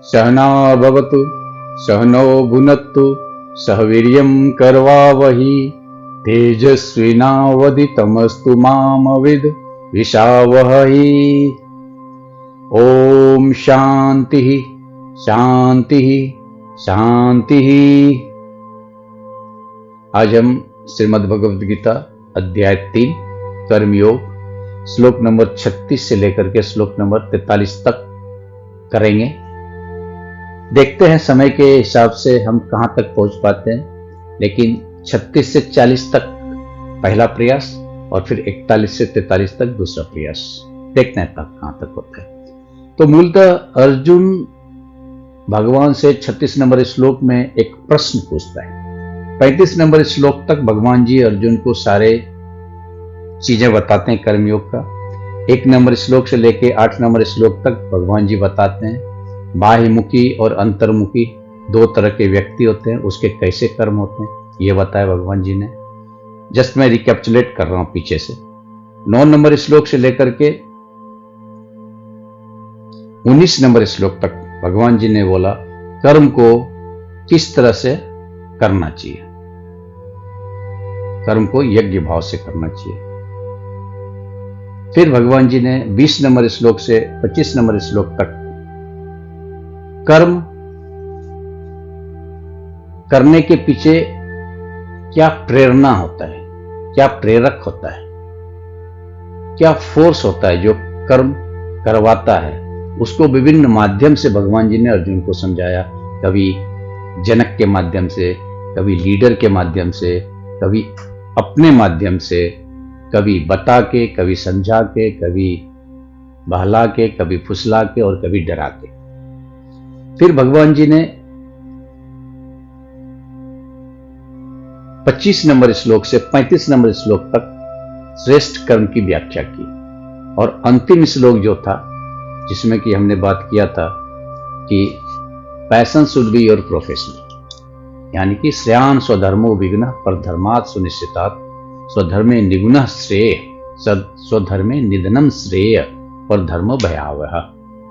सहना भवतु सहनौ भुनक्तु सह वीर्यं करवावहि तेजस्विनावधितमस्तु मामविद् विषावहै। ओम शांति शांति शांति। आज हम श्रीमद् भगवद गीता अध्याय 3 कर्मयोग श्लोक नंबर 36 से लेकर के श्लोक नंबर 43 तक करेंगे। देखते हैं समय के हिसाब से हम कहां तक पहुंच पाते हैं, लेकिन 36 से 40 तक पहला प्रयास और फिर 41 से 43 तक दूसरा प्रयास। देखते हैं तक कहां तक होता है। तो मूलतः अर्जुन भगवान से 36 नंबर श्लोक में एक प्रश्न पूछता है। 35 नंबर श्लोक तक भगवान जी अर्जुन को सारे चीजें बताते हैं कर्मयोग का। 1 नंबर श्लोक से लेके 8 नंबर श्लोक तक भगवान जी बताते हैं बाह्यमुखी और अंतर्मुखी 2 तरह के व्यक्ति होते हैं, उसके कैसे कर्म होते हैं ये बताया भगवान जी ने। जस्ट मैं रिकैप्चुलेट कर रहा हूं पीछे से। 9 नंबर श्लोक से लेकर के 19 नंबर श्लोक तक भगवान जी ने बोला कर्म को किस तरह से करना चाहिए, कर्म को यज्ञ भाव से करना चाहिए। फिर भगवान जी ने 20 नंबर श्लोक से 25 नंबर श्लोक तक कर्म करने के पीछे क्या प्रेरणा होता है, क्या प्रेरक होता है, क्या फोर्स होता है जो कर्म करवाता है, उसको विभिन्न माध्यम से भगवान जी ने अर्जुन को समझाया। कभी जनक के माध्यम से, कभी लीडर के माध्यम से, कभी अपने माध्यम से, कभी बता के, कभी समझा के, कभी बहला के, कभी फुसला के और कभी डरा के। फिर भगवान जी ने 25 नंबर श्लोक से 35 नंबर श्लोक तक श्रेष्ठ कर्म की व्याख्या की। और अंतिम श्लोक जो था जिसमें कि हमने बात किया था कि passion should be your profession, यानी कि श्रेयान स्वधर्मो विघ्नः परधर्मात् सुनिश्चितात् स्वधर्मे निगुणः श्रेय स्वधर्मे निधनम श्रेय परधर्म भयावह।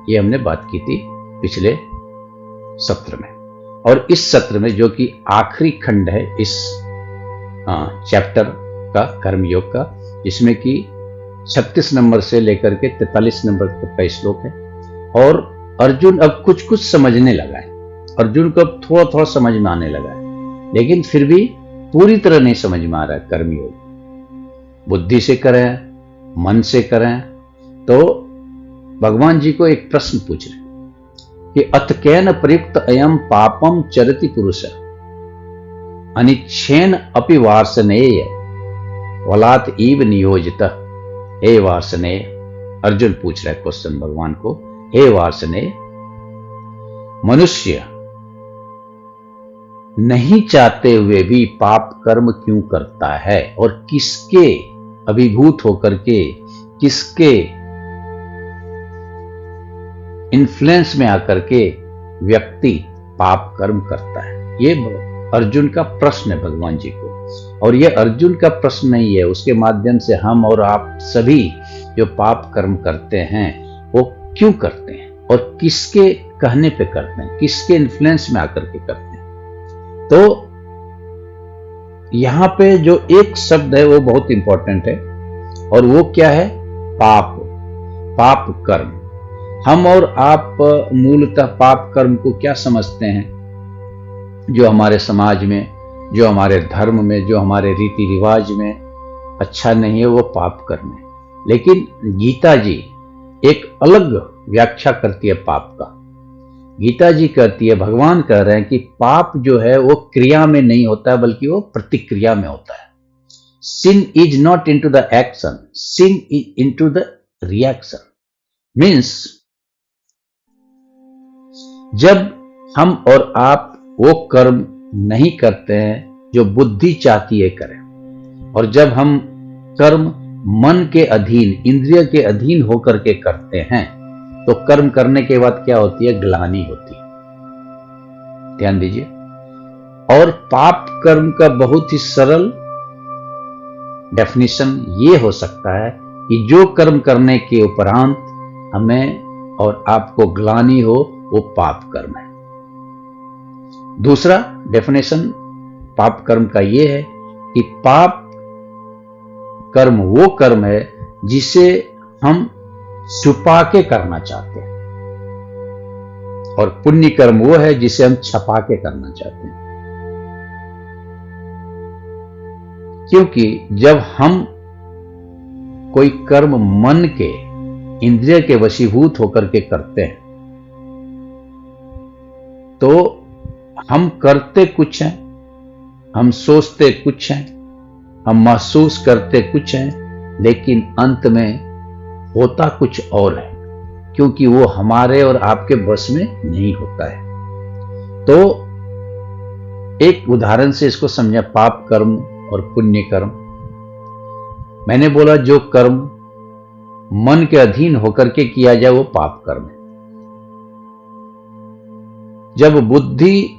ये हमने बात की थी पिछले सत्र में। और इस सत्र में जो कि आखिरी खंड है इस चैप्टर का कर्मयोग का, जिसमें कि 36 नंबर से लेकर के 43 नंबर तक का श्लोक है। और अर्जुन अब कुछ कुछ समझने लगा है, अर्जुन को अब थोड़ा थोड़ा समझ में आने लगा है, लेकिन फिर भी पूरी तरह नहीं समझ में आ रहा है कर्मयोग। बुद्धि से करें, मन से करें, तो भगवान जी को एक प्रश्न पूछ रहे कि अथ केन प्रयुक्त अयम पापम चरति पुरुष अनिच्छेन अपि वार्ष्णेय वलात इव नियोजित। हे वार्ष्णेय, अर्जुन पूछ रहा है क्वेश्चन भगवान को, हे वार्ष्णेय, मनुष्य नहीं चाहते हुए भी पाप कर्म क्यों करता है, और किसके अभिभूत होकर के, किसके इन्फ्लुएंस में आकर के व्यक्ति पाप कर्म करता है। ये अर्जुन का प्रश्न है भगवान जी को। और ये अर्जुन का प्रश्न नहीं है, उसके माध्यम से हम और आप सभी जो पाप कर्म करते हैं वो क्यों करते हैं और किसके कहने पे करते हैं, किसके इन्फ्लुएंस में आकर के करते हैं। तो यहां पे जो एक शब्द है वो बहुत इंपॉर्टेंट है, और वो क्या है? पाप, पाप कर्म। हम और आप मूलतः पाप कर्म को क्या समझते हैं? जो हमारे समाज में, जो हमारे धर्म में, जो हमारे रीति रिवाज में अच्छा नहीं है वो पाप कर्म है। लेकिन गीता जी एक अलग व्याख्या करती है पाप का। गीता जी कहती है, भगवान कह रहे हैं कि पाप जो है वो क्रिया में नहीं होता है, बल्कि वो प्रतिक्रिया में होता है। sin is not into the action, sin is into the reaction. Means जब हम और आप वो कर्म नहीं करते हैं जो बुद्धि चाहती है करें, और जब हम कर्म मन के अधीन, इंद्रिय के अधीन होकर के करते हैं, तो कर्म करने के बाद क्या होती है? ग्लानि होती है। ध्यान दीजिए। और पाप कर्म का बहुत ही सरल डेफिनेशन ये हो सकता है कि जो कर्म करने के उपरांत हमें और आपको ग्लानि हो, वो पाप कर्म है। दूसरा डेफिनेशन पाप कर्म का ये है कि पाप कर्म वो कर्म है जिसे हम छुपा के करना चाहते हैं, और पुण्य कर्म वो है जिसे हम छपा के करना चाहते हैं। क्योंकि जब हम कोई कर्म मन के, इंद्रिय के वशीभूत होकर के करते हैं, तो हम करते कुछ हैं, हम सोचते कुछ हैं, हम महसूस करते कुछ हैं, लेकिन अंत में होता कुछ और है, क्योंकि वो हमारे और आपके बस में नहीं होता है। तो एक उदाहरण से इसको समझा, पाप कर्म और पुण्य कर्म। मैंने बोला जो कर्म मन के अधीन होकर के किया जाए वो पाप कर्म है। जब बुद्धि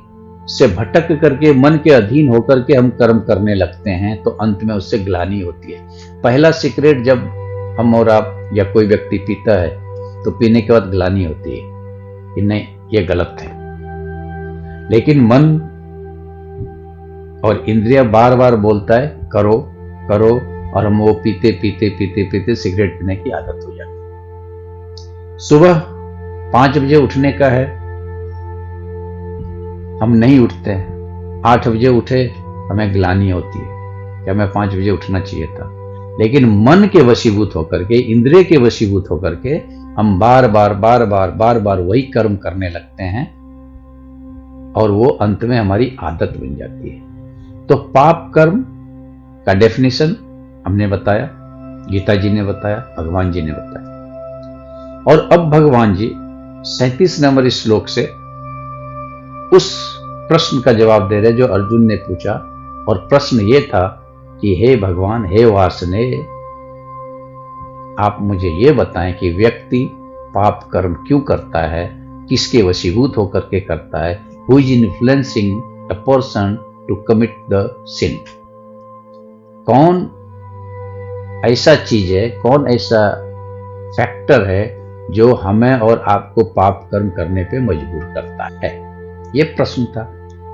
से भटक करके मन के अधीन होकर के हम कर्म करने लगते हैं तो अंत में उससे ग्लानि होती है। पहला सिगरेट जब हम और आप या कोई व्यक्ति पीता है तो पीने के बाद ग्लानि होती है कि नहीं ये गलत है, लेकिन मन और इंद्रिय बार बार बोलता है करो करो, और हम वो पीते पीते पीते पीते सिगरेट पीने की आदत हो जाती है। सुबह 5 बजे उठने का है, हम नहीं उठते हैं। 8 बजे उठे, हमें ग्लानि होती है क्या मैं 5 बजे उठना चाहिए था। लेकिन मन के वशीभूत होकर के, इंद्रिय के वशीभूत होकर के हम बार बार वही कर्म करने लगते हैं, और वो अंत में हमारी आदत बन जाती है। तो पाप कर्म का डेफिनेशन हमने बताया, गीता जी ने बताया, भगवान जी ने बताया। और अब भगवान जी 37 नंबर श्लोक से उस प्रश्न का जवाब दे रहे जो अर्जुन ने पूछा। और प्रश्न ये था कि हे भगवान, हे वासने, आप मुझे ये बताएं कि व्यक्ति पाप कर्म क्यों करता है, किसके वशीभूत होकर के करता है। Who is influencing a person to commit the sin. कौन ऐसा चीज है, कौन ऐसा फैक्टर है जो हमें और आपको पाप कर्म करने पे मजबूर करता है। ये प्रश्न था।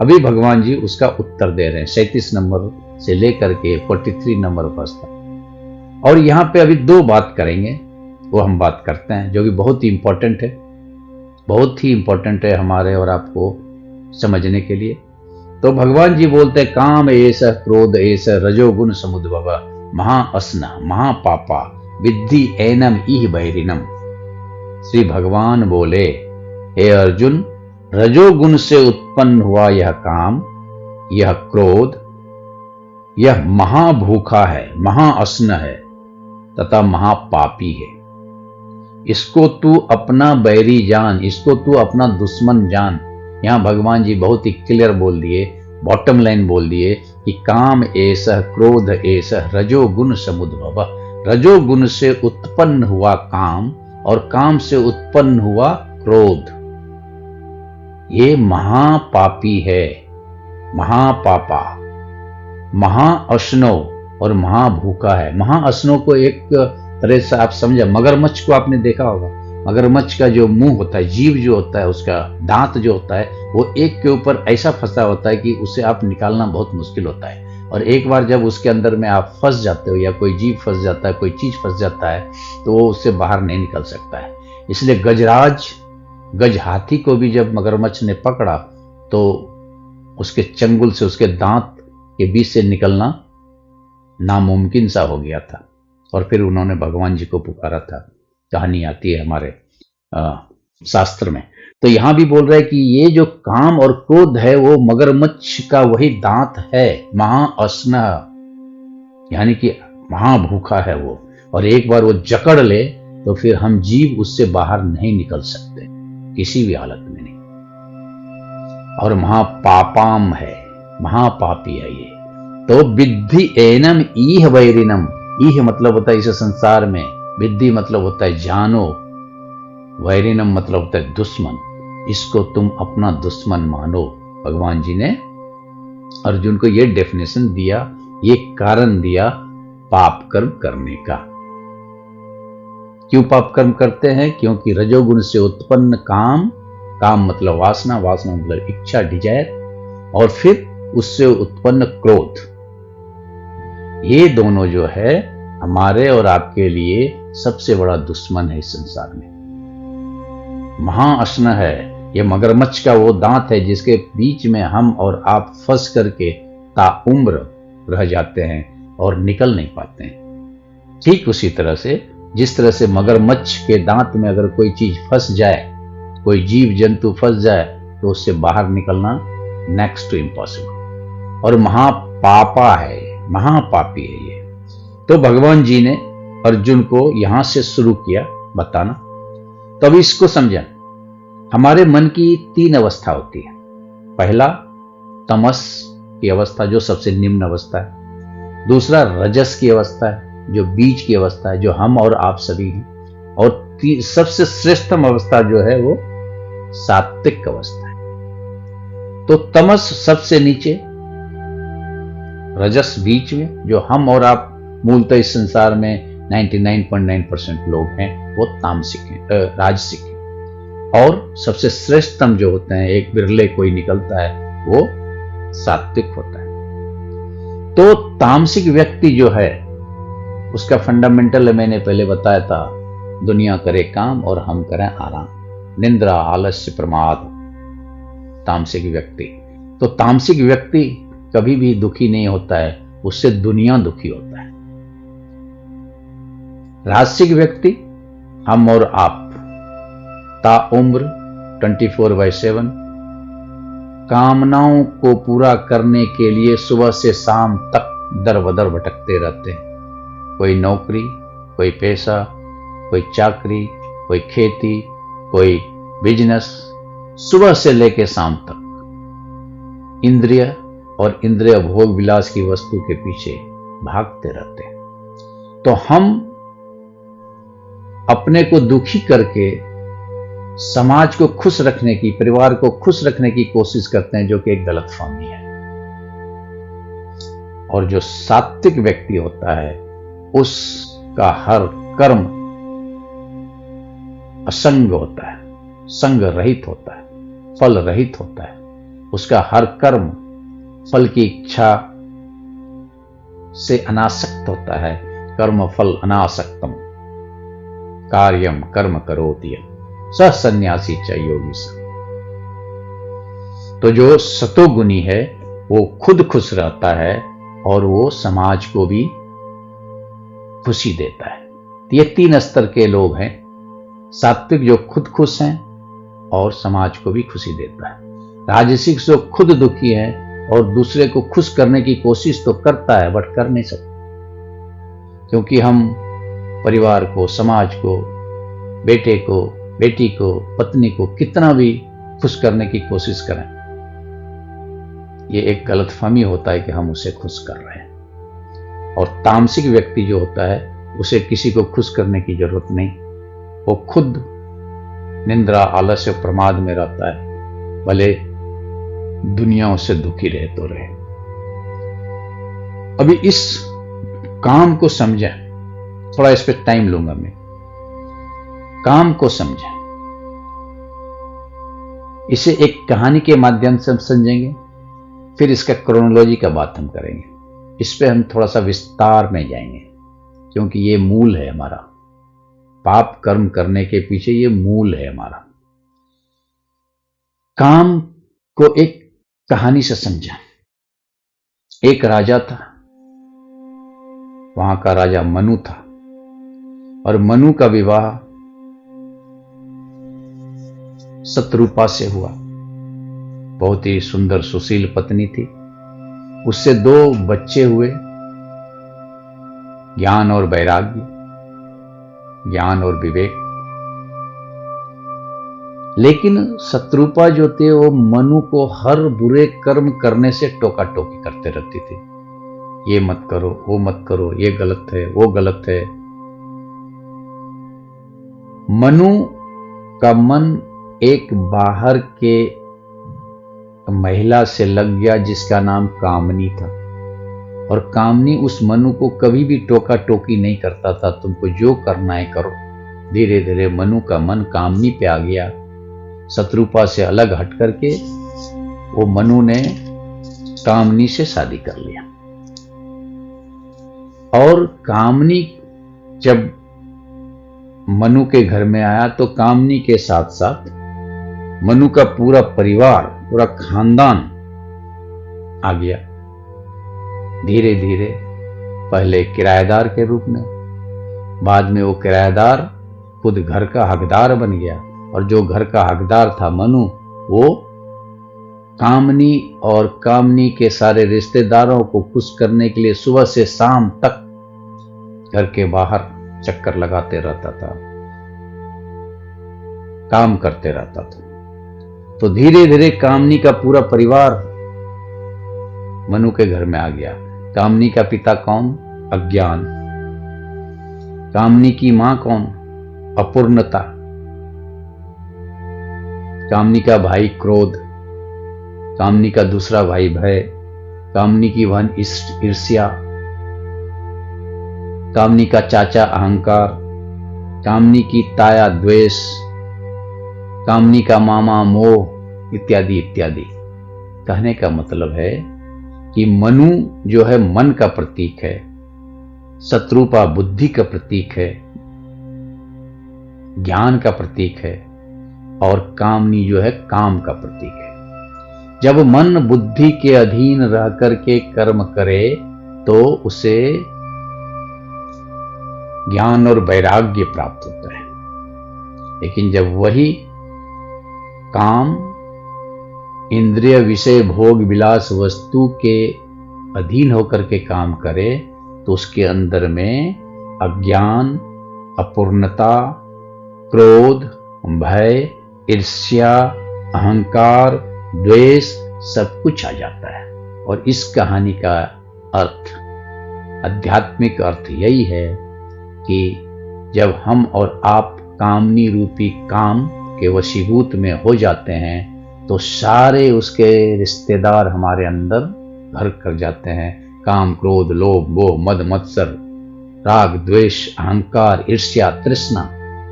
अभी भगवान जी उसका उत्तर दे रहे हैं 37 नंबर से लेकर के 43 नंबर तक। और यहां पे अभी 2 बात करेंगे, वो हम बात करते हैं, जो कि बहुत ही इंपॉर्टेंट है, बहुत ही इंपॉर्टेंट है हमारे और आपको समझने के लिए। तो भगवान जी बोलते हैं काम ऐसा क्रोध ऐसा रजोगुण समुद्भव महाअस्न महापापा विद्धि एनम इह बैरिनम। श्री भगवान बोले, हे अर्जुन, रजोगुण से उत्पन्न हुआ यह काम, यह क्रोध, यह महाभूखा है, महाअस्न है तथा महापापी है। इसको तू अपना बैरी जान, इसको तू अपना दुश्मन जान। यहां भगवान जी बहुत ही क्लियर बोल दिए, बॉटम लाइन बोल दिए कि काम ऐसा क्रोध ऐसा रजोगुण समुद्भव। रजोगुण से उत्पन्न हुआ काम और काम से उत्पन्न हुआ क्रोध, ये महापापी है, महापापा, महाअश्नो और महाभूखा है। महाअश्नो को एक तरह से आप समझे, मगरमच्छ को आपने देखा होगा। मगरमच्छ का जो मुंह होता है, जीभ जो होता है, उसका दांत जो होता है, वो एक के ऊपर ऐसा फंसा होता है कि उसे आप निकालना बहुत मुश्किल होता है। और एक बार जब उसके अंदर में आप फंस जाते हो, या कोई जीव फंस जाता है, कोई चीज फंस जाता है, तो वो उससे बाहर नहीं निकल सकता है। इसलिए गजराज, गज हाथी को भी जब मगरमच्छ ने पकड़ा तो उसके चंगुल से, उसके दांत के बीच से निकलना नामुमकिन सा हो गया था। और फिर उन्होंने भगवान जी को पुकारा था। कहानी आती है हमारे शास्त्र में। तो यहां भी बोल रहा है कि ये जो काम और क्रोध है वो मगरमच्छ का वही दांत है, महाअस्न, यानी कि महाभूखा है वो। और एक बार वो जकड़ ले तो फिर हम जीव उससे बाहर नहीं निकल सकते किसी भी हालत में नहीं। और महापापाम है, महापापी है ये। तो विद्धि एनम ईह वैरिनम। ईह मतलब होता है इस संसार में, विद्धि मतलब होता है जानो, वैरिनम मतलब होता है दुश्मन। इसको तुम अपना दुश्मन मानो। भगवान जी ने अर्जुन को यह डेफिनेशन दिया, ये कारण दिया पाप कर्म करने का। क्यों पाप कर्म करते हैं? क्योंकि रजोगुण से उत्पन्न काम, काम मतलब वासना, वासना मतलब इच्छा, डिजायर, और फिर उससे उत्पन्न क्रोध। ये दोनों जो है हमारे और आपके लिए सबसे बड़ा दुश्मन है इस संसार में। महाअश्न है, ये मगरमच्छ का वो दांत है जिसके बीच में हम और आप फंस करके ताउम्र रह जाते हैं और निकल नहीं पाते हैं। ठीक उसी तरह से जिस तरह से मगरमच्छ के दांत में अगर कोई चीज फंस जाए, कोई जीव जंतु फंस जाए, तो उससे बाहर निकलना नेक्स्ट टू इम्पॉसिबल। और महापापा है, महापापी है ये। तो भगवान जी ने अर्जुन को यहां से शुरू किया बताना। तब इसको समझा, हमारे मन की 3 अवस्था होती है। पहला तमस की अवस्था जो सबसे निम्न अवस्था है, दूसरा रजस की अवस्था है जो बीच की अवस्था है, जो हम और आप सभी हैं, और सबसे श्रेष्ठतम अवस्था जो है वो सात्विक अवस्था है। तो तमस सबसे नीचे, रजस बीच में, जो हम और आप मूलतः इस संसार में 99.9% लोग हैं वो तामसिक हैं, राजसिक हैं, और सबसे श्रेष्ठतम जो होते हैं, एक बिरले कोई निकलता है, वो सात्विक होता है। तो तामसिक व्यक्ति जो है उसका फंडामेंटल मैंने पहले बताया था, दुनिया करे काम और हम करें आराम, निंद्रा, आलस्य, प्रमाद, तामसिक व्यक्ति। तो तामसिक व्यक्ति कभी भी दुखी नहीं होता है, उससे दुनिया दुखी होता है। राजसिक व्यक्ति हम और आप ताउम्र 24/7 कामनाओं को पूरा करने के लिए सुबह से शाम तक दर बदर भटकते रहते हैं। कोई नौकरी, कोई पैसा, कोई चाकरी, कोई खेती, कोई बिजनेस, सुबह से लेकर शाम तक इंद्रिय और इंद्रिय भोग विलास की वस्तु के पीछे भागते रहते हैं। तो हम अपने को दुखी करके समाज को खुश रखने की, परिवार को खुश रखने की कोशिश करते हैं, जो कि एक गलतफहमी है। और जो सात्विक व्यक्ति होता है उसका हर कर्म असंग होता है, संग रहित होता है, फल रहित होता है। उसका हर कर्म फल की इच्छा से अनासक्त होता है। कर्म फल अनासक्तम कार्यम कर्म करोति स सन्यासी च योगी स। तो जो सतोगुणी है वो खुद खुश रहता है और वो समाज को भी खुशी देता है। ये 3 स्तर के लोग हैं। सात्विक जो खुद खुश हैं और समाज को भी खुशी देता है। राजसिक जो खुद दुखी है और दूसरे को खुश करने की कोशिश तो करता है बट कर नहीं सकता, क्योंकि हम परिवार को, समाज को, बेटे को, बेटी को, पत्नी को कितना भी खुश करने की कोशिश करें, ये एक गलतफहमी होता है कि हम उसे खुश कर रहे हैं। और तामसिक व्यक्ति जो होता है उसे किसी को खुश करने की जरूरत नहीं, वो खुद निंद्रा, आलस्य, प्रमाद में रहता है, भले दुनिया उससे दुखी रहे तो रहे। अभी इस काम को समझें, थोड़ा इस पे टाइम लूंगा मैं। काम को समझें, इसे एक कहानी के माध्यम से हम समझेंगे, फिर इसका क्रोनोलॉजी का बात हम करेंगे। इस पे हम थोड़ा सा विस्तार में जाएंगे, क्योंकि ये मूल है हमारा। पाप कर्म करने के पीछे ये मूल है हमारा। काम को एक कहानी से समझा। एक राजा था, वहां का राजा मनु था, और मनु का विवाह शत्रुपा से हुआ। बहुत ही सुंदर सुशील पत्नी थी। उससे 2 बच्चे हुए, ज्ञान और वैराग्य, ज्ञान और विवेक। लेकिन शत्रुपा जो थे वो मनु को हर बुरे कर्म करने से टोका टोकी करते रहती थी। ये मत करो, वो मत करो, ये गलत है, वो गलत है। मनु का मन एक बाहर के महिला से लग गया जिसका नाम कामनी था, और कामनी उस मनु को कभी भी टोका टोकी नहीं करता था, तुमको जो करना है करो। धीरे धीरे मनु का मन कामनी पे आ गया, शत्रुपा से अलग हट करके वो मनु ने कामनी से शादी कर लिया। और कामनी जब मनु के घर में आया तो कामनी के साथ साथ मनु का पूरा परिवार, पूरा खानदान आ गया। धीरे धीरे पहले किराएदार के रूप में, बाद में वो किराएदार खुद घर का हकदार बन गया। और जो घर का हकदार था मनु, वो कामनी और कामनी के सारे रिश्तेदारों को खुश करने के लिए सुबह से शाम तक घर के बाहर चक्कर लगाते रहता था, काम करते रहता था। तो धीरे धीरे कामनी का पूरा परिवार मनु के घर में आ गया। कामनी का पिता कौन? अज्ञान। कामनी की मां कौन? अपूर्णता। कामनी का भाई क्रोध, कामनी का दूसरा भाई भय, कामनी की बहन ईर्ष्या, कामनी का चाचा अहंकार, कामनी की ताया द्वेष, कामनी का मामा मोह, इत्यादि इत्यादि। कहने का मतलब है कि मनु जो है मन का प्रतीक है, शत्रुपा बुद्धि का प्रतीक है, ज्ञान का प्रतीक है, और कामनी जो है काम का प्रतीक है। जब मन बुद्धि के अधीन रह करके कर्म करे तो उसे ज्ञान और वैराग्य प्राप्त होता है। लेकिन जब वही काम इंद्रिय विषय भोग विलास वस्तु के अधीन होकर के काम करे तो उसके अंदर में अज्ञान, अपूर्णता, क्रोध, भय, ईर्ष्या, अहंकार, द्वेष सब कुछ आ जाता है। और इस कहानी का अर्थ, आध्यात्मिक अर्थ यही है कि जब हम और आप कामनी रूपी काम के वशीभूत में हो जाते हैं तो सारे उसके रिश्तेदार हमारे अंदर घर कर जाते हैं। काम, क्रोध, लोभ, मोह, मद, मत्सर, राग, द्वेष, अहंकार, ईर्ष्या, तृष्णा,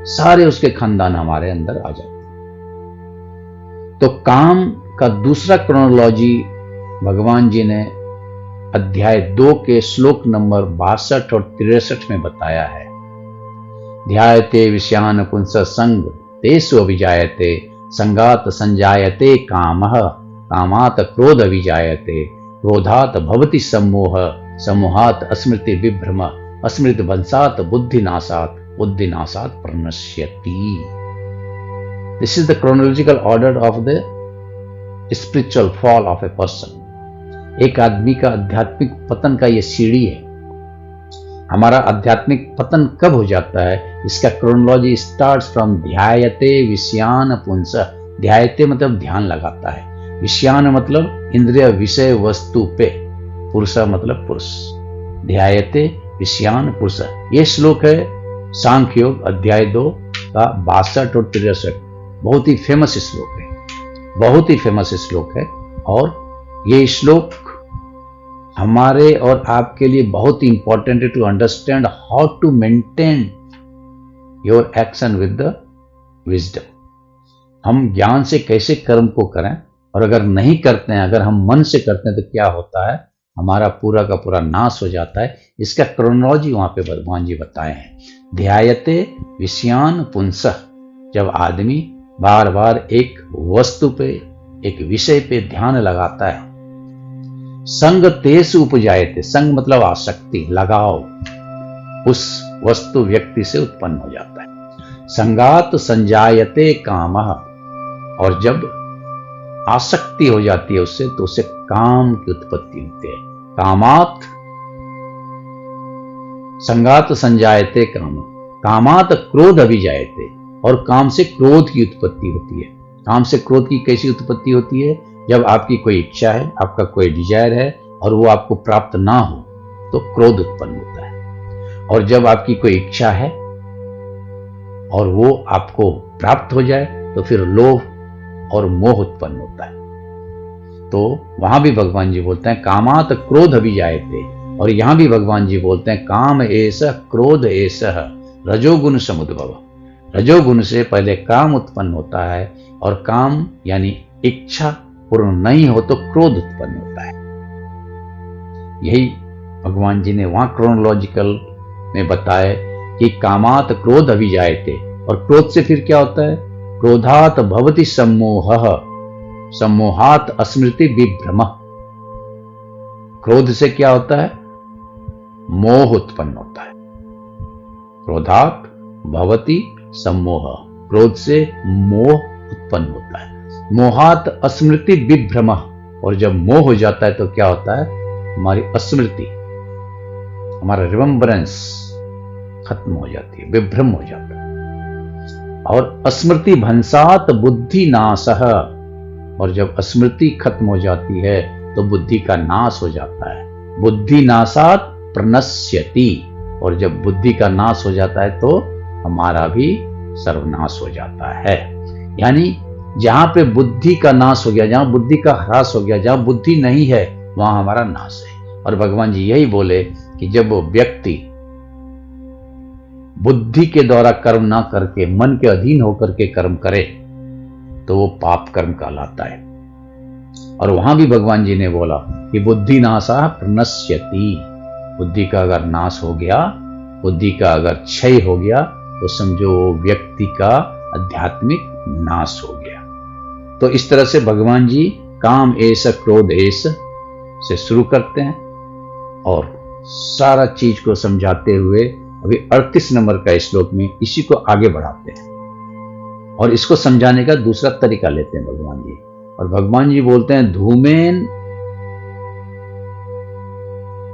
सारे उसके खानदान हमारे अंदर आ जाते हैं। तो काम का दूसरा क्रोनोलॉजी भगवान जी ने अध्याय 2 के श्लोक नंबर 62 और 63 में बताया है। ध्यायते विषयान पुंस संग तेषु अभिजायते संगात संजायते कामः कामात् क्रोध अभिजायते क्रोधात् भवति सम्मोह सम्मोहात् अस्मृति विभ्रम अस्मृति वंशात् बुद्धिनाशात् बुद्धिनाशात् प्रणश्यति। This is the chronological order of the spiritual fall of a person। एक आदमी का आध्यात्मिक पतन का ये सीढ़ी है। हमारा आध्यात्मिक पतन कब हो जाता है? इसका क्रोनोलॉजी स्टार्ट्स फ्रॉम ध्यायते विषयान पुंस। ध्यायते मतलब ध्यान लगाता है, विषयान मतलब इंद्रिय विषय वस्तु पे, पुरुष मतलब पुरुष। ध्यायते विषयान पुरुष, ये श्लोक है सांख्य योग अध्याय 2 का 62 और 63। बहुत ही फेमस श्लोक है, बहुत ही फेमस श्लोक है। और ये श्लोक हमारे और आपके लिए बहुत ही इंपॉर्टेंट है to understand how to maintain your action with the wisdom. हम ज्ञान से कैसे कर्म को करें, और अगर नहीं करते हैं, अगर हम मन से करते हैं तो क्या होता है? हमारा पूरा का पूरा नाश हो जाता है। इसका क्रोनोलॉजी वहां पे भगवान जी बताए हैं। ध्यायते विषयान पुंसः, जब आदमी बार बार एक वस्तु पे, एक विषय पे ध्यान लगाता है। संग तेषु उपजायते, संग मतलब आसक्ति, लगाव उस वस्तु व्यक्ति से उत्पन्न हो जाता है। संगात संजायते कामः, और जब आसक्ति हो जाती है उससे तो उससे काम की उत्पत्ति होती है। कामात संगात संजायते काम, कामात क्रोध अभिजायते, और काम से क्रोध की उत्पत्ति होती है। काम से क्रोध की कैसी उत्पत्ति होती है? जब आपकी कोई इच्छा है, आपका कोई डिजायर है और वो आपको प्राप्त ना हो तो क्रोध उत्पन्न होता है। और जब आपकी कोई इच्छा है और वो आपको प्राप्त हो जाए तो फिर लोभ और मोह उत्पन्न होता है। तो वहां भी भगवान जी बोलते हैं कामात क्रोध अभिजायते, और यहां भी भगवान जी बोलते हैं काम एष क्रोध एष रजोगुण समुद्भव। रजोगुण से पहले काम उत्पन्न होता है, और काम यानी इच्छा पूर्ण नहीं हो तो क्रोध उत्पन्न होता है। यही भगवान जी ने वहां क्रोनोलॉजिकल में बताया कि कामात क्रोध अभिजायते, और क्रोध से फिर क्या होता है, क्रोधात भवति सम्मोहः, सम्मोहात स्मृति विभ्रमः। क्रोध से क्या होता है, मोह उत्पन्न होता है। क्रोधात भवति सम्मोह, क्रोध से मोह उत्पन्न होता है। मोहात स्मृति विभ्रमः, और जब मोह हो जाता है तो क्या होता है, हमारी स्मृति, हमारा रिमेम्बरेंस खत्म हो जाती है, विभ्रम हो जाता है। और स्मृति भंसात बुद्धि नाशः, और जब स्मृति खत्म हो जाती है तो बुद्धि का नाश हो जाता है। बुद्धि नाशात प्रणश्यति, और जब बुद्धि का नाश हो जाता है तो हमारा भी सर्वनाश हो जाता है। यानी जहां पे बुद्धि का नाश हो गया, जहां बुद्धि का ह्रास हो गया, जहां बुद्धि नहीं है वहां हमारा नाश है। और भगवान जी यही बोले कि जब वो व्यक्ति बुद्धि के द्वारा कर्म ना करके मन के अधीन होकर के कर्म करे तो वो पाप कर्म कहलाता है। और वहां भी भगवान जी ने बोला कि बुद्धि नाशा प्रणश्यति, बुद्धि का अगर नाश हो गया, बुद्धि का अगर क्षय हो गया तो समझो व्यक्ति का आध्यात्मिक नाश हो गया। तो इस तरह से भगवान जी काम एस क्रोध एस से शुरू करते हैं और सारा चीज को समझाते हुए अभी 38 नंबर का श्लोक में इसी को आगे बढ़ाते हैं और इसको समझाने का दूसरा तरीका लेते हैं भगवान जी। और भगवान जी बोलते हैं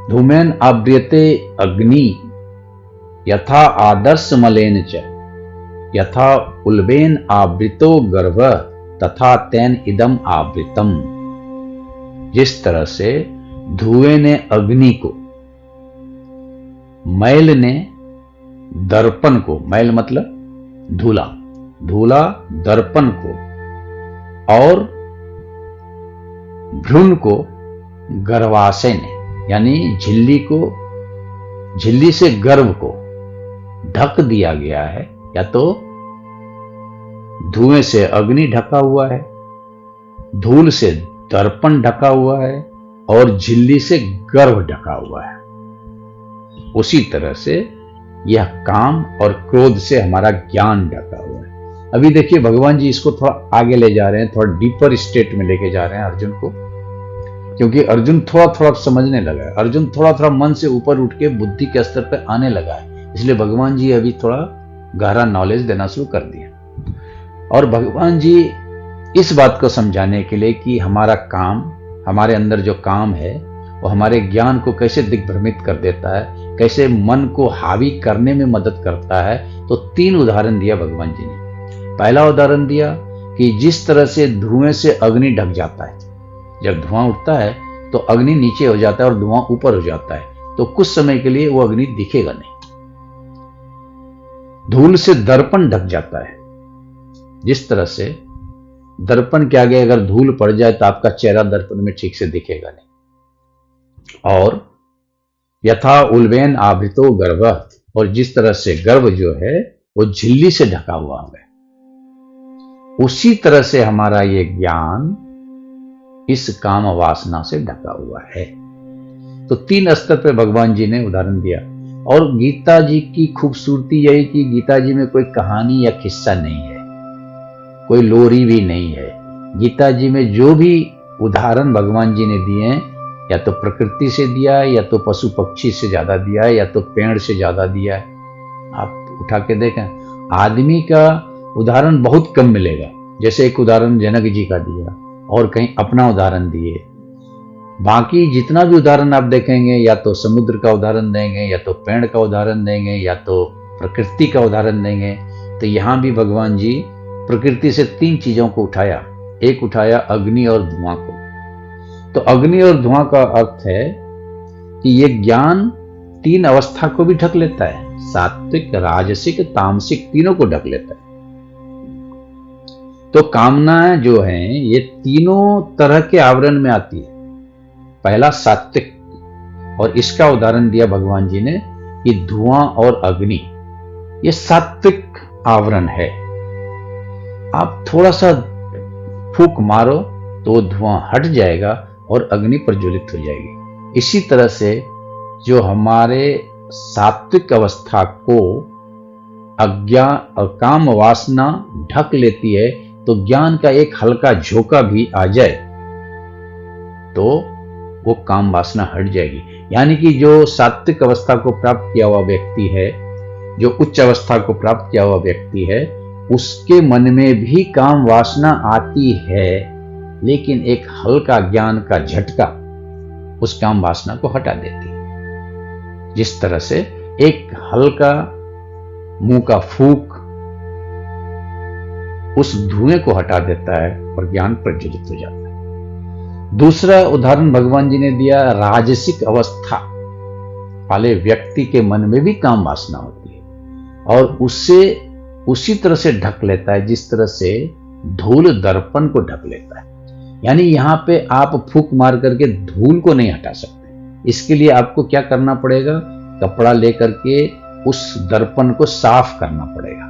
धूमेन आव्रियते अग्नि यथा आदर्श मलेन च, यथा उल्बेन आवृतो गर्भ तथा तेन इदम आवृतम। जिस तरह से धुएं ने अग्नि को, मैल ने दर्पण को, मैल मतलब धूला, धूला दर्पण को, और भ्रूण को गर्भाशय ने यानी झिल्ली को, झिल्ली से गर्भ को ढक दिया गया है। या तो धुएं से अग्नि ढका हुआ है, धूल से दर्पण ढका हुआ है और झिल्ली से गर्भ ढका हुआ है। उसी तरह से यह काम और क्रोध से हमारा ज्ञान ढका हुआ है। अभी देखिए भगवान जी इसको थोड़ा आगे ले जा रहे हैं, थोड़ा डीपर स्टेट में लेके जा रहे हैं अर्जुन को, क्योंकि अर्जुन थोड़ा थोड़ा समझने लगा है, अर्जुन थोड़ा थोड़ा मन से ऊपर उठ के बुद्धि के स्तर पर आने लगा है। इसलिए भगवान जी अभी थोड़ा गहरा नॉलेज देना शुरू कर दिया। और भगवान जी इस बात को समझाने के लिए कि हमारा काम, हमारे अंदर जो काम है वो हमारे ज्ञान को कैसे दिग्भ्रमित कर देता है, कैसे मन को हावी करने में मदद करता है, तो 3 उदाहरण दिया भगवान जी ने। पहला उदाहरण दिया कि जिस तरह से धुएं से अग्नि ढक जाता है, जब धुआं उठता है तो अग्नि नीचे हो जाता है और धुआं ऊपर हो जाता है, तो कुछ समय के लिए वो अग्नि दिखेगा नहीं। धूल से दर्पण ढक जाता है, जिस तरह से दर्पण के आगे अगर धूल पड़ जाए तो आपका चेहरा दर्पण में ठीक से दिखेगा नहीं। और यथा उल्बेन आवृतो गर्भ, और जिस तरह से गर्भ जो है वो झिल्ली से ढका हुआ है, उसी तरह से हमारा ये ज्ञान इस काम वासना से ढका हुआ है। तो 3 स्तर पे भगवान जी ने उदाहरण दिया। और गीता जी की खूबसूरती यही कि गीता जी में कोई कहानी या किस्सा नहीं है, कोई लोरी भी नहीं है। गीता जी में जो भी उदाहरण भगवान जी ने दिए हैं, या तो प्रकृति से दिया है, या तो पशु पक्षी से ज्यादा दिया है, या तो पेड़ से ज्यादा दिया है। आप उठा के देखें, आदमी का उदाहरण बहुत कम मिलेगा। जैसे एक उदाहरण जनक जी का दिया और कहीं अपना उदाहरण दिए। बाकी जितना भी उदाहरण आप देखेंगे, या तो समुद्र का उदाहरण देंगे, या तो पेड़ का उदाहरण देंगे, या तो प्रकृति का उदाहरण देंगे। तो यहां भी भगवान जी प्रकृति से 3 चीजों को उठाया। एक उठाया अग्नि और धुआं को। तो अग्नि और धुआं का अर्थ है कि ये ज्ञान 3 अवस्था को भी ढक लेता है, सात्विक, राजसिक, तामसिक, तीनों को ढक लेता है। तो कामनाएं जो हैं ये तीनों तरह के आवरण में आती है। पहला सात्विक, और इसका उदाहरण दिया भगवान जी ने कि धुआं और अग्नि, ये सात्विक आवरण है। आप थोड़ा सा फूंक मारो तो धुआं हट जाएगा और अग्नि प्रज्वलित हो जाएगी। इसी तरह से जो हमारे सात्विक अवस्था को अज्ञान और काम वासना ढक लेती है, तो ज्ञान का एक हल्का झोंका भी आ जाए तो वो काम वासना हट जाएगी। यानी कि जो सात्विक अवस्था को प्राप्त किया हुआ व्यक्ति है, जो उच्च अवस्था को प्राप्त किया हुआ व्यक्ति है, उसके मन में भी काम वासना आती है, लेकिन एक हल्का ज्ञान का झटका उस काम वासना को हटा देती है। जिस तरह से एक हल्का मुंह का फूंक उस धुएं को हटा देता है और ज्ञान प्रज्वलित हो जाता है। दूसरा उदाहरण भगवान जी ने दिया, राजसिक अवस्था वाले व्यक्ति के मन में भी काम वासना होती है और उससे उसी तरह से ढक लेता है जिस तरह से धूल दर्पण को ढक लेता है। यानी यहां पे आप फूंक मार करके धूल को नहीं हटा सकते। इसके लिए आपको क्या करना पड़ेगा, कपड़ा लेकर के उस दर्पण को साफ करना पड़ेगा।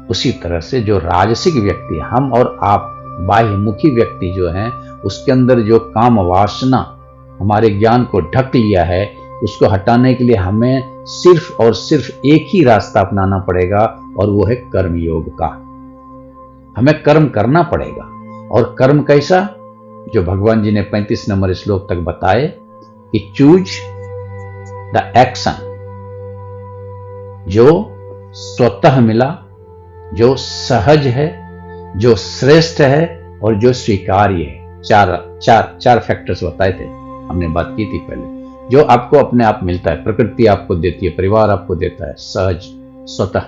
उसी तरह से जो राजसिक व्यक्ति, हम और आप बाह्यमुखी व्यक्ति जो हैं, उसके अंदर जो काम वासना हमारे ज्ञान को ढक लिया है, उसको हटाने के लिए हमें सिर्फ और सिर्फ एक ही रास्ता अपनाना पड़ेगा और वो है कर्म योग का। हमें कर्म करना पड़ेगा। और कर्म कैसा, जो भगवान जी ने 35 नंबर श्लोक तक बताए कि चूज द एक्शन, जो स्वतः मिला, जो सहज है, जो श्रेष्ठ है और जो स्वीकार्य है। चार फैक्टर्स बताए थे, हमने बात की थी पहले। जो आपको अपने आप मिलता है, प्रकृति आपको देती है, परिवार आपको देता है, सहज, स्वतः,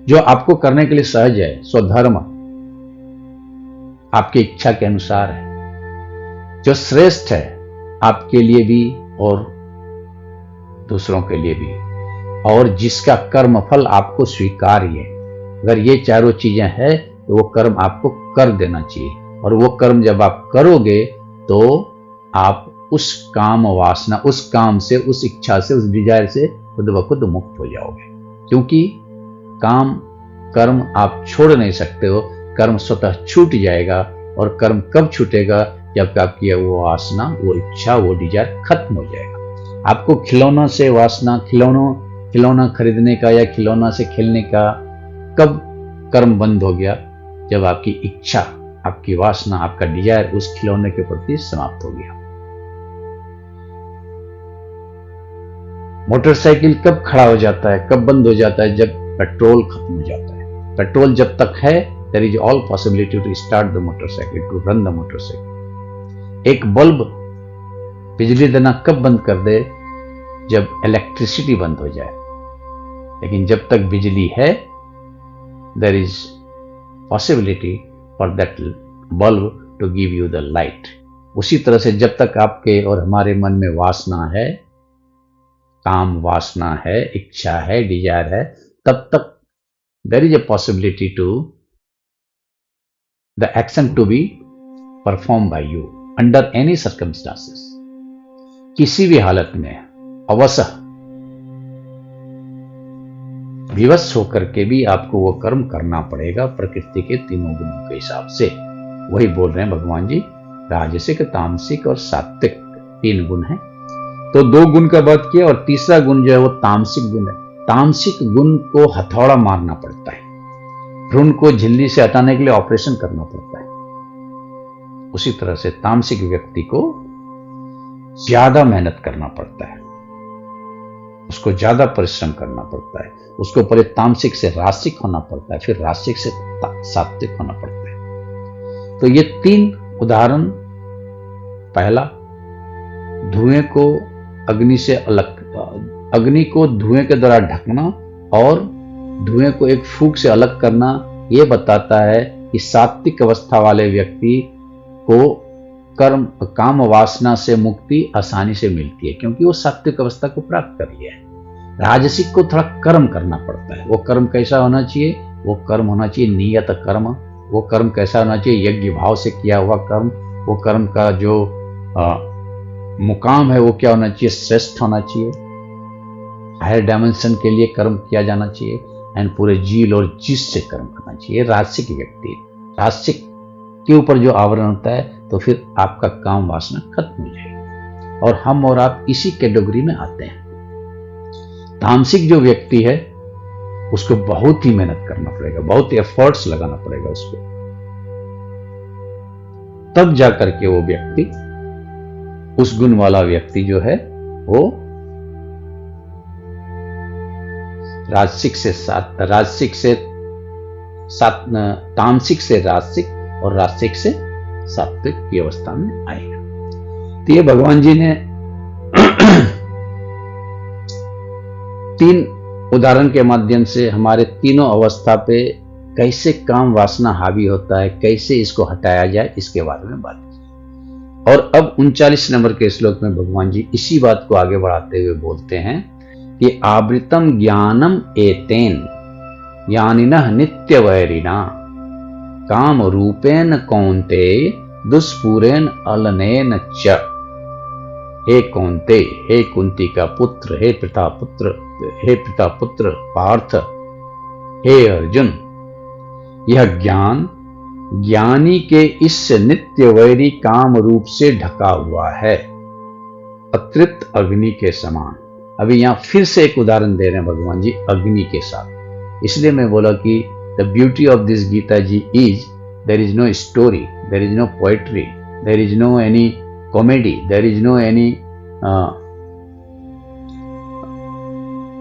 जो आपको करने के लिए सहज है, स्वधर्म, आपकी इच्छा के अनुसार है, जो श्रेष्ठ है आपके लिए भी और दूसरों के लिए भी, और जिसका कर्म फल आपको स्वीकार्य है। अगर ये चारों चीजें हैं तो वो कर्म आपको कर देना चाहिए। और वो कर्म जब आप करोगे तो आप उस काम वासना, उस काम से, उस इच्छा से, उस डिजायर से खुद ब खुद मुक्त हो जाओगे। क्योंकि काम कर्म आप छोड़ नहीं सकते हो, कर्म स्वतः छूट जाएगा। और कर्म कब छूटेगा, जब आपकी वो वासना, वो इच्छा, वो डिजायर खत्म हो जाएगा। आपको खिलौना से वासना, खिलौना खरीदने का या खिलौना से खेलने का कब कर्म बंद हो गया, जब आपकी इच्छा, आपकी वासना, आपका डिजायर उस खिलौने के प्रति समाप्त हो गया। मोटरसाइकिल कब खड़ा हो जाता है, कब बंद हो जाता है, जब पेट्रोल खत्म हो जाता है। पेट्रोल जब तक है, there is all possibility to start the motorcycle, to run the motorcycle. एक बल्ब बिजली देना कब बंद कर दे, जब इलेक्ट्रिसिटी बंद हो जाए। लेकिन जब तक बिजली है, there is possibility for that bulb to give you the light. उसी तरह से जब तक आपके और हमारे मन में वासना है, काम वासना है, इच्छा है, डिजायर है, तब तक there is a possibility to the action to be perform by you under any circumstances. किसी भी हालत में अवश्य विवश होकर के भी आपको वो कर्म करना पड़ेगा, प्रकृति के तीनों गुणों के हिसाब से। वही बोल रहे हैं भगवान जी, राजसिक, तामसिक और सात्विक 3 गुण हैं। तो 2 गुण का बात किया, और तीसरा गुण जो है वो तामसिक गुण है। तामसिक गुण को हथौड़ा मारना पड़ता है, भ्रूण को झिल्ली से हटाने के लिए ऑपरेशन करना पड़ता है। उसी तरह से तामसिक व्यक्ति को ज्यादा मेहनत करना पड़ता है, उसको ज्यादा परिश्रम करना पड़ता है, उसको पहले तामसिक से रासिक होना पड़ता है, फिर रासिक से सात्विक होना पड़ता है। तो ये 3 उदाहरण, पहला धुएं को अग्नि से अलग, अग्नि को धुएं के द्वारा ढकना और धुएं को एक फूंक से अलग करना, यह बताता है कि सात्विक अवस्था वाले व्यक्ति को काम वासना से मुक्ति आसानी से मिलती है, क्योंकि वो सात्विक अवस्था को प्राप्त कर लिया है। राजसिक को थोड़ा कर्म करना पड़ता है। वो कर्म कैसा होना चाहिए, वो कर्म होना चाहिए नियत कर्म। वो कर्म कैसा होना चाहिए, यज्ञ भाव से किया हुआ कर्म। वो कर्म का जो मुकाम है वो क्या होना चाहिए, श्रेष्ठ होना चाहिए। हायर डायमेंशन के लिए कर्म किया जाना चाहिए। एंड पूरे जील और जिस से कर्म करना चाहिए। राजसिक व्यक्ति, राजसिक के ऊपर जो आवरण होता है तो फिर आपका काम वासना खत्म हो जाएगी, और हम और आप इसी कैटेगरी में आते हैं। तामसिक जो व्यक्ति है उसको बहुत ही मेहनत करना पड़ेगा, बहुत एफर्ट्स लगाना पड़ेगा उसको, तब जाकर के वो व्यक्ति, उस गुण वाला व्यक्ति जो है वो तामसिक से राजसिक और राजसिक से सात्विक की अवस्था में आएगा। तो ये भगवान जी ने 3 उदाहरण के माध्यम से हमारे तीनों अवस्था पे कैसे काम वासना हावी होता है, कैसे इसको हटाया जाए, इसके बारे में बात की। और अब 39 नंबर के श्लोक में भगवान जी इसी बात को आगे बढ़ाते हुए बोलते हैं कि आवृतम ज्ञानम एतेन यानिनः नित्य वैरिणा काम रूपेण कौन्ते दुष्पूरेण अलनेन च। हे कौन्ते, हे कुंती का पुत्र, हे पिता पुत्र पार्थ, हे अर्जुन, यह ज्ञान ज्ञानी के इस नित्य वैरी काम रूप से ढका हुआ है, अतृप्त अग्नि के समान। अभी यहां फिर से एक उदाहरण दे रहे हैं भगवान जी अग्नि के साथ। इसलिए मैं बोला कि the beauty of this Gita ji is there is no story, there is no poetry, there is no any comedy, there is no any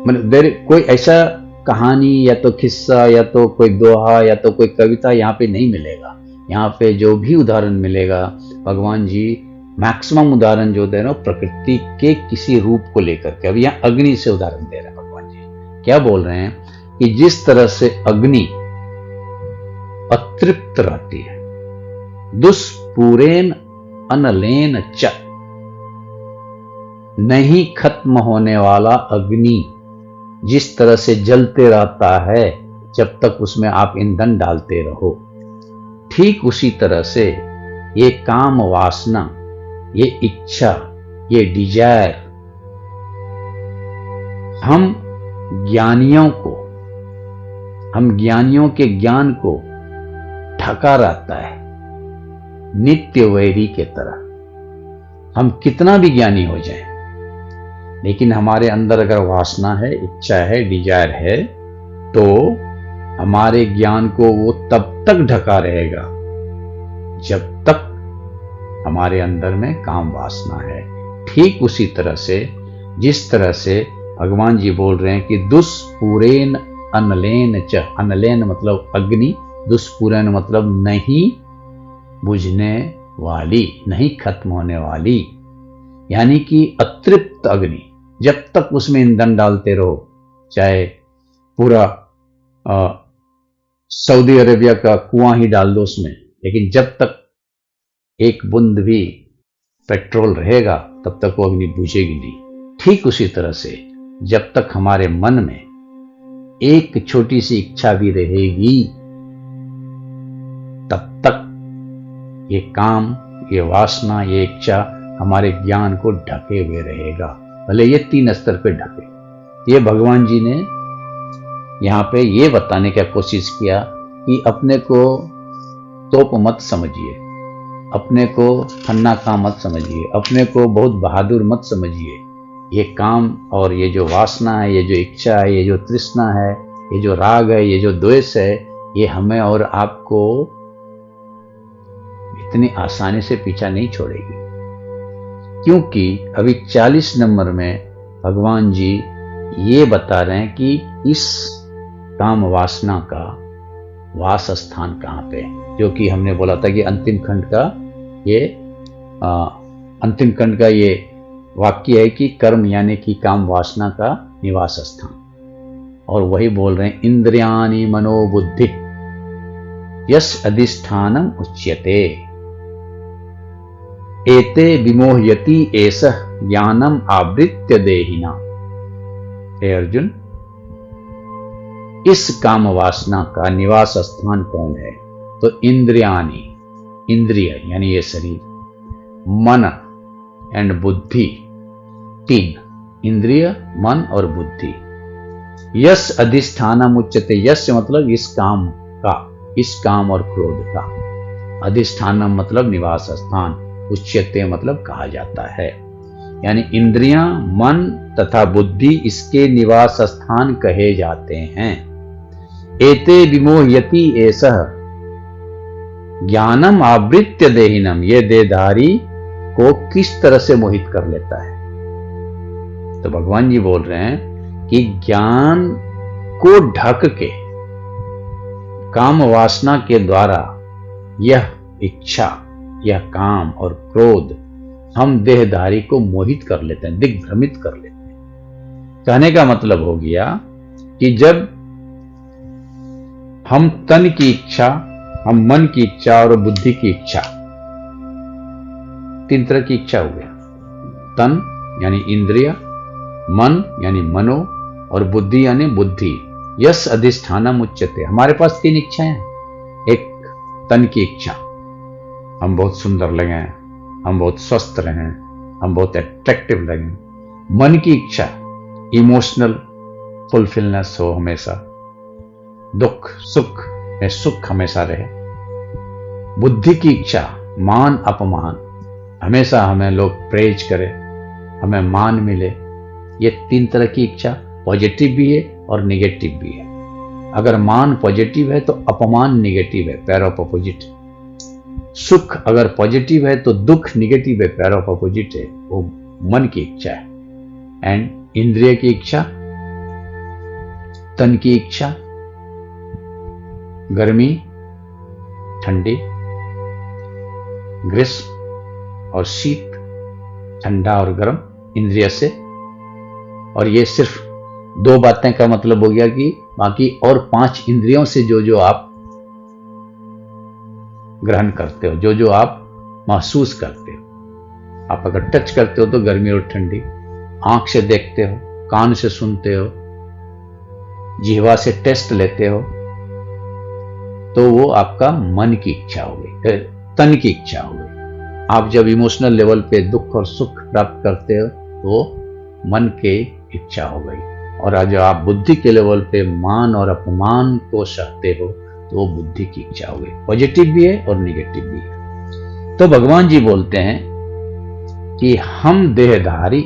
मतलब कोई ऐसा कहानी या तो किस्सा या तो कोई दोहा या तो कोई कविता यहाँ पे नहीं मिलेगा। यहाँ पे जो भी उदाहरण मिलेगा भगवान जी मैक्सिमम उदाहरण जो दे रहे हैं प्रकृति के किसी रूप को लेकर के। अब यहाँ अग्नि से उदाहरण दे रहे हैं भगवान जी। क्या बोल रहे हैं कि जिस तरह से अग्नि अतृप्त रहती है, दुष्पूरेन अनलेन च, नहीं खत्म होने वाला अग्नि जिस तरह से जलते रहता है जब तक उसमें आप ईंधन डालते रहो, ठीक उसी तरह से ये काम वासना, ये इच्छा, ये डिजायर हम ज्ञानियों के ज्ञान को ढका रहता है नित्य वैरी के तरह। हम कितना भी ज्ञानी हो जाए, लेकिन हमारे अंदर अगर वासना है, इच्छा है, डिजायर है, तो हमारे ज्ञान को वो तब तक ढका रहेगा जब तक हमारे अंदर में काम वासना है। ठीक उसी तरह से जिस तरह से भगवान जी बोल रहे हैं कि दुष्पूरेन अनलेन च, अनलेन मतलब अग्नि, दुष्पूरेन मतलब नहीं बुझने वाली, नहीं खत्म होने वाली, यानी कि अतृप्त अग्नि। जब तक उसमें ईंधन डालते रहो, चाहे पूरा सऊदी अरेबिया का कुआं ही डाल दो उसमें, लेकिन जब तक एक बूंद भी पेट्रोल रहेगा तब तक वो अग्नि बुझेगी नहीं। ठीक उसी तरह से जब तक हमारे मन में एक छोटी सी इच्छा भी रहेगी तब तक ये काम, ये वासना, ये इच्छा हमारे ज्ञान को ढके हुए रहेगा, भले ये 3 स्तर पे ढके। ये भगवान जी ने यहाँ पे ये बताने का कोशिश किया कि अपने को तोप मत समझिए, अपने को फन्ना काम मत समझिए, अपने को बहुत बहादुर मत समझिए। ये काम और ये जो वासना है, ये जो इच्छा है, ये जो तृष्णा है, ये जो राग है, ये जो द्वेष है, ये हमें और आपको इतनी आसानी से पीछा नहीं छोड़ेगी। क्योंकि अभी 40 नंबर में भगवान जी ये बता रहे हैं कि इस काम वासना का वास स्थान कहाँ पे है, जो कि हमने बोला था कि अंतिम खंड का ये वाक्य है कि कर्म यानी कि काम वासना का निवास स्थान। और वही बोल रहे हैं इंद्रियाणि मनोबुद्धि यस अधिष्ठानम उच्यते एते विमोहयति एषः ज्ञानम आवृत्य देहिना। हे अर्जुन, इस काम वासना का निवास स्थान कौन है? तो इंद्रियाणि, इंद्रिय यानी ये शरीर, मन एंड बुद्धि, 3 इंद्रिय, मन और बुद्धि, यश अधिष्ठानम उच्यते। यश मतलब इस काम का, इस काम और क्रोध का। अधिष्ठानम मतलब निवास स्थान, उच्यते मतलब कहा जाता है। यानी इंद्रियां, मन तथा बुद्धि इसके निवास स्थान कहे जाते हैं। एते विमोहयति एषः ज्ञानम आवृत्य देहिनम। ये देहधारी को किस तरह से मोहित कर लेता है। तो भगवान जी बोल रहे हैं कि ज्ञान को ढक के काम वासना के द्वारा यह इच्छा, यह काम और क्रोध हम देहधारी को मोहित कर लेते हैं, दिग्भ्रमित कर लेते हैं। कहने का मतलब हो गया कि जब हम तन की इच्छा, हम मन की इच्छा और बुद्धि की इच्छा, तीन तरह की इच्छा हो गया। तन यानी इंद्रिय, मन यानी मनो और बुद्धि यानी बुद्धि। यस अधिष्ठानम उच्यते। हमारे पास तीन इच्छाएं हैं। एक तन की इच्छा, हम बहुत सुंदर लगें, हम बहुत स्वस्थ रहें, हम बहुत अट्रैक्टिव लगें। मन की इच्छा, इमोशनल फुलफिलनेस हो, हमेशा दुख सुख में सुख हमेशा रहे। बुद्धि की इच्छा, मान अपमान, हमेशा हमें लोग प्रेज करें, हमें मान मिले। ये तीन तरह की इच्छा पॉजिटिव भी है और नेगेटिव भी है। अगर मान पॉजिटिव है तो अपमान नेगेटिव है, पैर ऑफ अपोजिट। सुख अगर पॉजिटिव है तो दुख नेगेटिव है, पैर ऑफ अपोजिट है। वो मन की इच्छा है। एंड इंद्रिय की इच्छा, तन की इच्छा, गर्मी ठंडी, ग्रीष्म और शीत, ठंडा और गर्म इंद्रिय से। और ये सिर्फ दो बातें का मतलब हो गया कि बाकी और 5 इंद्रियों से जो जो आप ग्रहण करते हो, जो जो आप महसूस करते हो। आप अगर टच करते हो तो गर्मी और ठंडी, आंख से देखते हो, कान से सुनते हो, जिह्वा से टेस्ट लेते हो, तो वो आपका मन की इच्छा हो गई, तन की इच्छा हो गई। आप जब इमोशनल लेवल पे दुख और सुख प्राप्त करते हो तो मन की इच्छा हो गई। और आज आप बुद्धि के लेवल पे मान और अपमान को सहते हो तो वो बुद्धि की इच्छा हो गई। पॉजिटिव भी है और निगेटिव भी है। तो भगवान जी बोलते हैं कि हम देहधारी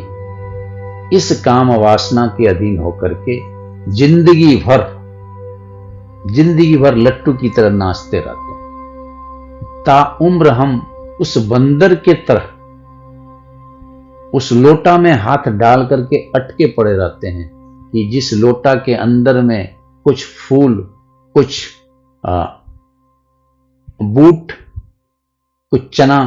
इस काम वासना के अधीन होकर के जिंदगी भर लट्टू की तरह नाचते रहते हैं। ताउम्र हम उस बंदर के तरह उस लोटा में हाथ डाल करके अटके पड़े रहते हैं कि जिस लोटा के अंदर में कुछ फूल, कुछ बूट, कुछ चना,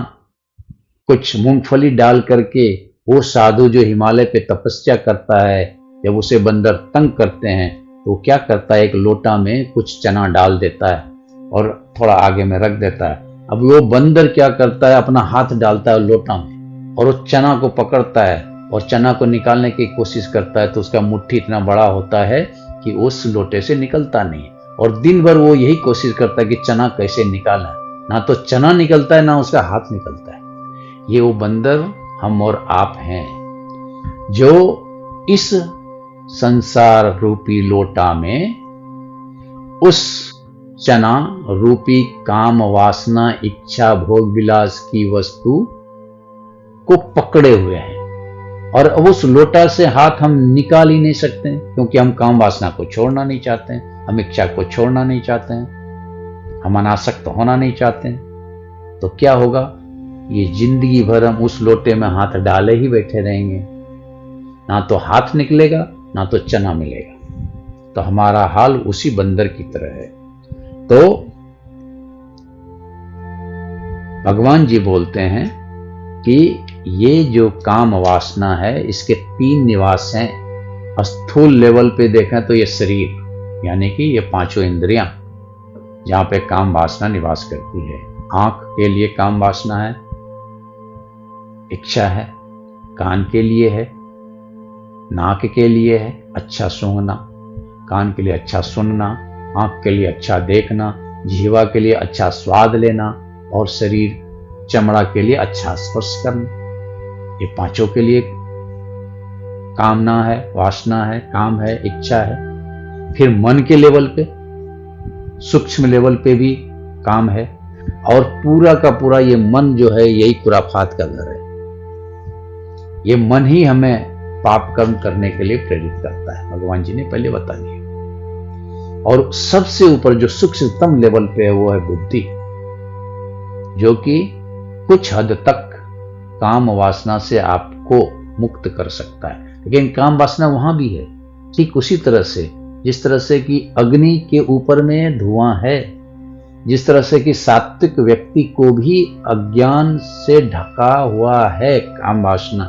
कुछ मूंगफली डाल करके वो साधु जो हिमालय पे तपस्या करता है, जब उसे बंदर तंग करते हैं तो क्या करता है, एक लोटा में कुछ चना डाल देता है और थोड़ा आगे में रख देता है। अब वो बंदर क्या करता है, अपना हाथ डालता है लोटा में और उस चना को पकड़ता है और चना को निकालने की कोशिश करता है, तो उसका मुट्ठी इतना बड़ा होता है कि उस लोटे से निकलता नहीं। और दिन भर वो यही कोशिश करता है कि चना कैसे निकालना, ना तो चना निकलता है ना उसका हाथ निकलता है। ये वो बंदर हम और आप हैं जो इस संसार रूपी लोटा में उस चना रूपी काम वासना इच्छा भोग विलास की वस्तु को पकड़े हुए हैं। और अब उस लोटा से हाथ हम निकाल ही नहीं सकते हैं, क्योंकि हम काम वासना को छोड़ना नहीं चाहते हैं, हम इच्छा को छोड़ना नहीं चाहते हैं, हम अनासक्त होना नहीं चाहते हैं। तो क्या होगा, ये जिंदगी भर हम उस लोटे में हाथ डाले ही बैठे रहेंगे, ना तो हाथ निकलेगा ना तो चना मिलेगा। तो हमारा हाल उसी बंदर की तरह है। तो भगवान जी बोलते हैं कि ये जो काम वासना है इसके 3 निवास हैं। स्थूल लेवल पे देखें तो ये शरीर यानी कि ये 5 इंद्रियां जहां पे काम वासना निवास करती है। आंख के लिए काम वासना है, इच्छा है, कान के लिए है, नाक के लिए है अच्छा सूंघना, कान के लिए अच्छा सुनना, आंख के लिए अच्छा देखना, जिह्वा के लिए अच्छा स्वाद लेना और शरीर चमड़ा के लिए अच्छा स्पर्श करना। ये 5 के लिए कामना है, वासना है, काम है, इच्छा है। फिर मन के लेवल पे, सूक्ष्म लेवल पे भी काम है, और पूरा का पूरा ये मन जो है यही खुराफात का घर है। ये मन ही हमें पाप कर्म करने के लिए प्रेरित करता है, भगवान जी ने पहले बता दिया। और सबसे ऊपर जो सूक्ष्मतम लेवल पे है वो है बुद्धि, जो कि कुछ हद तक काम वासना से आपको मुक्त कर सकता है। लेकिन काम वासना वहां भी है, ठीक उसी तरह से जिस तरह से कि अग्नि के ऊपर में धुआं है, जिस तरह से कि सात्विक व्यक्ति को भी अज्ञान से ढका हुआ है काम वासना,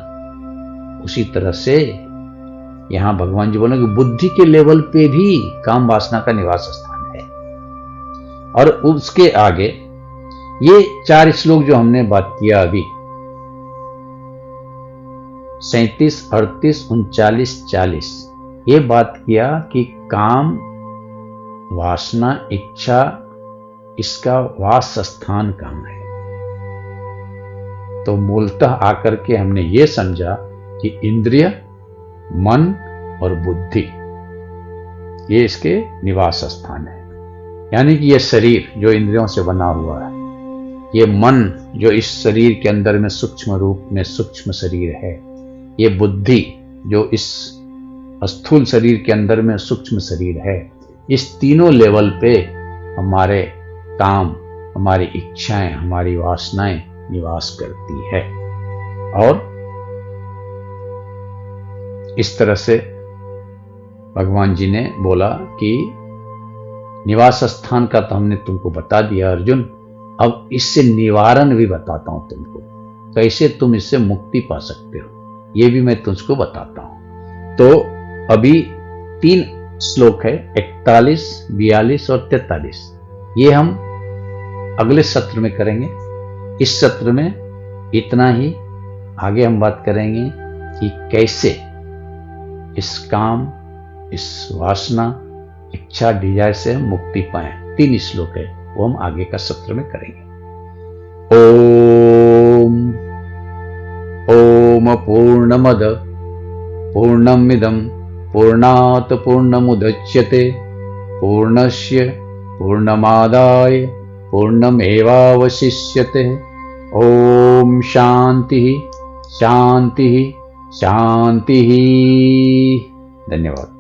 उसी तरह से यहां भगवान जी बोले कि बुद्धि के लेवल पे भी काम वासना का निवास स्थान है। और उसके आगे ये 4 श्लोक जो हमने बात किया अभी, 37, 38, 39, 40, ये बात किया कि काम वासना इच्छा इसका वास स्थान कहां है। तो मूलतः आकर के हमने ये समझा कि इंद्रिय, मन और बुद्धि ये इसके निवास स्थान है। यानी कि ये शरीर जो इंद्रियों से बना हुआ है, ये मन जो इस शरीर के अंदर में सूक्ष्म रूप में सूक्ष्म शरीर है, ये बुद्धि जो इस स्थूल शरीर के अंदर में सूक्ष्म शरीर है, इस तीनों लेवल पे हमारे काम, हमारी इच्छाएं, हमारी वासनाएं निवास करती है। और इस तरह से भगवान जी ने बोला कि निवास स्थान का तो हमने तुमको बता दिया अर्जुन, अब इससे निवारण भी बताता हूं तुमको, कैसे तुम इससे मुक्ति पा सकते हो, ये भी मैं तुझको बताता हूं। तो अभी 3 श्लोक है, 41, 42 और 43, ये हम अगले सत्र में करेंगे। इस सत्र में इतना ही, आगे हम बात करेंगे कि कैसे इस काम, इस वासना, इच्छा, डिजायर से हम मुक्ति पाए। 3 श्लोक है, वो हम आगे का सत्र में करेंगे। ओम पूर्णमद पूर्णमिदं पूर्णात् पूर्णमुदच्यते पूर्णस्य पूर्णमादाय पूर्णमेवावशिष्यते। ओम शांति शांति शांति। धन्यवाद।